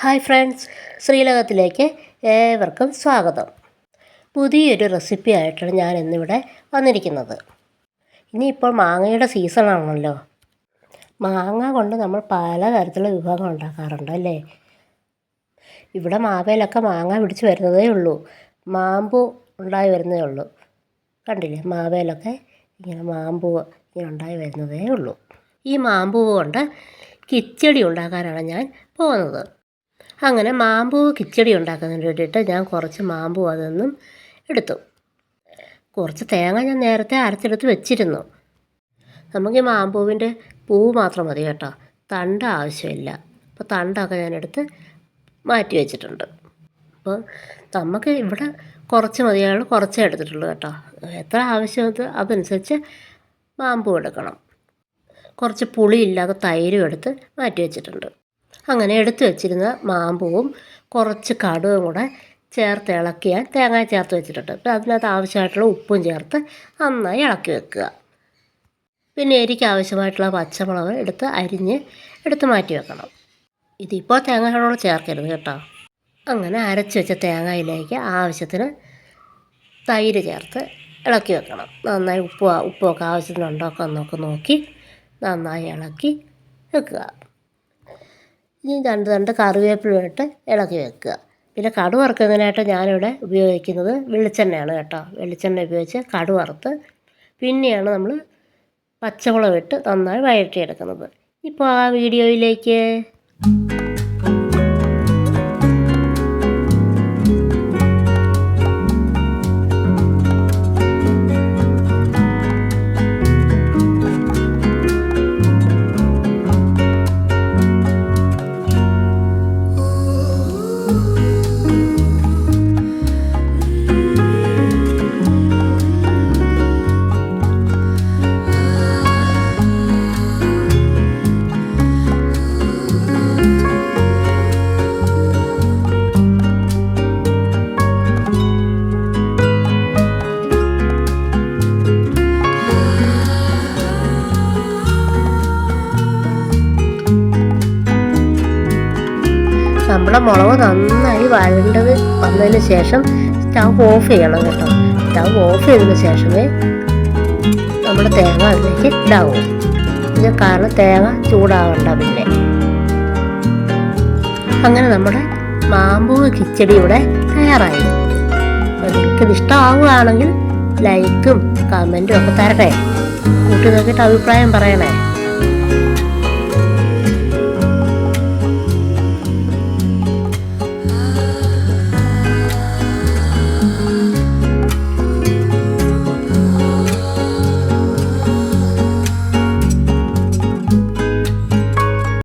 Hi friends, ശ്രീലകത്തിലേക്ക് ഏവർക്കും സ്വാഗതം. പുതിയൊരു റെസിപ്പി ആയിട്ടാണ് ഞാൻ ഇന്നിവിടെ വന്നിരിക്കുന്നത്. ഇനിയിപ്പോൾ മാങ്ങയുടെ സീസണാണല്ലോ. മാങ്ങ കൊണ്ട് നമ്മൾ പലതരത്തിലുള്ള വിഭവങ്ങൾ ഉണ്ടാക്കാറുണ്ട് അല്ലേ. ഇവിടെ മാവേലൊക്കെ മാങ്ങ പിടിച്ച് വരുന്നതേ ഉള്ളൂ, മാമ്പൂ ഉണ്ടായി വരുന്നതേ ഉള്ളൂ. കണ്ടില്ലേ, മാവേലൊക്കെ ഇങ്ങനെ മാമ്പൂ ഇങ്ങനെ ഉണ്ടായി വരുന്നതേ ഉള്ളൂ. ഈ മാമ്പൂ കൊണ്ട് കിച്ചടി ഉണ്ടാക്കാനാണ് ഞാൻ പോകുന്നത്. അങ്ങനെ മാമ്പൂ കിച്ചടി ഉണ്ടാക്കുന്നതിന് വേണ്ടിയിട്ട് ഞാൻ കുറച്ച് മാമ്പൂ അതൊന്നും എടുത്തു. കുറച്ച് തേങ്ങ ഞാൻ നേരത്തെ അരച്ചെടുത്ത് വെച്ചിരുന്നു. നമുക്ക് ഈ മാമ്പൂവിൻ്റെ പൂവ് മാത്രം മതി കേട്ടോ, തണ്ട് ആവശ്യമില്ല. അപ്പോൾ തണ്ടൊക്കെ ഞാനെടുത്ത് മാറ്റി വെച്ചിട്ടുണ്ട്. അപ്പോൾ നമുക്ക് ഇവിടെ കുറച്ച് മതിയായുള്ള കുറച്ചേ എടുത്തിട്ടുള്ളൂ കേട്ടോ. എത്ര ആവശ്യം അതനുസരിച്ച് മാമ്പൂ എടുക്കണം. കുറച്ച് പുളിയില്ലാതെ തൈരും എടുത്ത് മാറ്റി വെച്ചിട്ടുണ്ട്. അങ്ങനെ എടുത്തു വെച്ചിരുന്ന മാമ്പൂവും കുറച്ച് കടുകും കൂടെ ചേർത്ത് ഇളക്കി ഞാൻ തേങ്ങ ചേർത്ത് വെച്ചിട്ടുണ്ട്. അപ്പോൾ അതിനകത്ത് ആവശ്യമായിട്ടുള്ള ഉപ്പും ചേർത്ത് നന്നായി ഇളക്കി വെക്കുക. പിന്നെ എരിക്ക് ആവശ്യമായിട്ടുള്ള പച്ചമുളക് എടുത്ത് മാറ്റി വെക്കണം. ഇതിപ്പോൾ തേങ്ങയോട് ചേർക്കരുത് കേട്ടോ. അങ്ങനെ അരച്ച് വെച്ച തേങ്ങയിലേക്ക് ആവശ്യത്തിന് തൈര് ചേർത്ത് ഇളക്കി വെക്കണം. നന്നായി ഉപ്പൊക്കെ ആവശ്യത്തിനുണ്ടോ എന്നൊക്കെ നോക്കി നന്നായി ഇളക്കി വെക്കുക. ഇനി രണ്ട് കറിവേപ്പില ഇട്ട് ഇളക്കി വെക്കുക. പിന്നെ കടുക് വറുക്കുന്നതിനായിട്ട് ഞാനിവിടെ ഉപയോഗിക്കുന്നത് വെളിച്ചെണ്ണയാണ് കേട്ടോ. വെളിച്ചെണ്ണ ഉപയോഗിച്ച് കടുക് വറുത്ത് പിന്നെയാണ് നമ്മൾ പച്ചമുളക് ഇട്ട് നന്നായി വഴറ്റിയെടുക്കുന്നത്. ഇപ്പോൾ ആ വീഡിയോയിലേക്ക്. നമ്മുടെ മുളക് നന്നായി വന്നതിന് ശേഷം സ്റ്റവ് ഓഫ് ചെയ്യണം കേട്ടോ. സ്റ്റവ് ഓഫ് ചെയ്തതിന് ശേഷമേ നമ്മുടെ തേങ്ങ അതിലേക്ക് ഇടാവൂ. ഇത് കാരണം തേങ്ങ ചൂടാവണ്ട. പിന്നെ അങ്ങനെ നമ്മുടെ മാമ്പൂ കിച്ചടി ഇവിടെ തയ്യാറായി. നിങ്ങൾക്കിത് ഇഷ്ടമാവുകയാണെങ്കിൽ ലൈക്കും കമൻറ്റും ഒക്കെ തരട്ടെ. കൂട്ടി നോക്കിയിട്ട് അഭിപ്രായം പറയണേ.